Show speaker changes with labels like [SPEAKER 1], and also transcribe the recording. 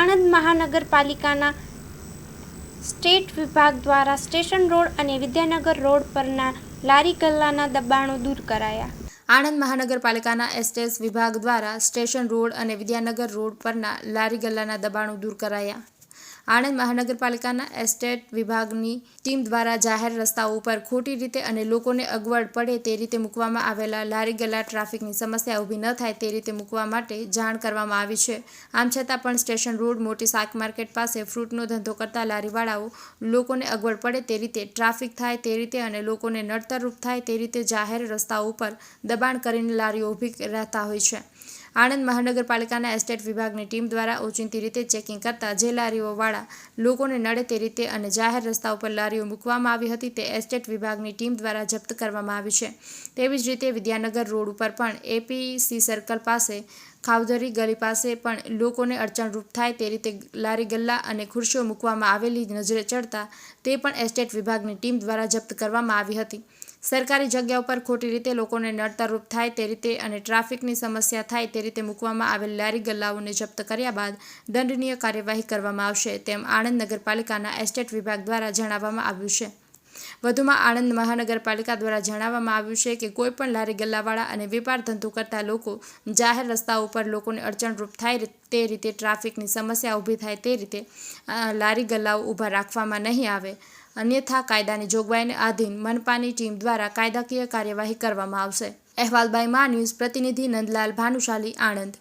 [SPEAKER 1] આણંદ મહાનગરપાલિકાના સ્ટેટ વિભાગ દ્વારા સ્ટેશન રોડ અને વિદ્યાનગર રોડ પરના લારી ગલ્લાના દબાણો દૂર કરાયા.
[SPEAKER 2] આણંદ મહાનગરપાલિકાના એસટેસ વિભાગ દ્વારા સ્ટેશન રોડ અને વિદ્યાનગર રોડ પરના લારી ગલ્લાના દબાણો દૂર કરાયા. આણંદ મહાનગરપાલિકાના એસ્ટેટ વિભાગની ટીમ દ્વારા જાહેર રસ્તાઓ ઉપર ખોટી રીતે અને લોકોને અગવડ પડે તે રીતે મૂકવામાં આવેલા લારી ગલ્લા ટ્રાફિકની સમસ્યા ઊભી ન થાય તે રીતે મૂકવા માટે જાણ કરવામાં આવી છે. આમ છતાં પણ સ્ટેશન રોડ, મોટી શાક માર્કેટ પાસે ફ્રૂટનો ધંધો કરતા લારીવાળાઓ લોકોને અગવડ પડે તે રીતે, ટ્રાફિક થાય તે રીતે અને લોકોને નડતરરૂપ થાય તે રીતે જાહેર રસ્તાઓ ઉપર દબાણ કરીને લારીઓ ઊભી રહેતા હોય છે. આણંદ મહાનગરપાલિકાના એસ્ટેટ વિભાગની ટીમ દ્વારા ઓચિંતી રીતે ચેકિંગ કરતા જે લારીઓવાળા લોકોને નડે તે રીતે અને જાહેર રસ્તા ઉપર લારીઓ મૂકવામાં આવી હતી તે એસ્ટેટ વિભાગની ટીમ દ્વારા જપ્ત કરવામાં આવી છે. તેવી જ રીતે વિદ્યાનગર રોડ ઉપર પણ એપીસી સર્કલ પાસે, ખાવધરી ગલી પાસે પણ લોકોને અડચણરૂપ થાય તે રીતે લારી ગલ્લા અને ખુરશીઓ મૂકવામાં આવેલી નજરે ચડતા તે પણ એસ્ટેટ વિભાગની ટીમ દ્વારા જપ્ત કરવામાં આવી હતી. સરકારી જગ્યા ઉપર ખોટી રીતે લોકોને નડતરરૂપ થાય તે રીતે અને ટ્રાફિકની સમસ્યા થાય તે રીતે મૂકવામાં આવેલ લારી ગલ્લાઓને જપ્ત કર્યા બાદ દંડનીય કાર્યવાહી કરવામાં આવશે તેમ આણંદ નગરપાલિકાના એસ્ટેટ વિભાગ દ્વારા જણાવવામાં આવ્યું છે. વધુમાં આણંદ મહાનગરપાલિકા દ્વારા જણાવવામાં આવ્યું છે કે કોઈપણ લારી ગલ્લાવાળા અને વેપાર ધંધો કરતા લોકો જાહેર રસ્તાઓ ઉપર લોકોને અડચણરૂપ થાય તે રીતે, ટ્રાફિકની સમસ્યા ઊભી થાય તે રીતે લારી ગલ્લાઓ ઊભા રાખવામાં નહીં આવે. અન્યથા કાયદાની જોગવાઈને આધીન મનપાની ટીમ દ્વારા કાયદાકીય કાર્યવાહી કરવામાં આવશે. અહેવાલ બાય મા ન્યૂઝ પ્રતિનિધિ નંદલાલ ભાનુશાલી, આણંદ.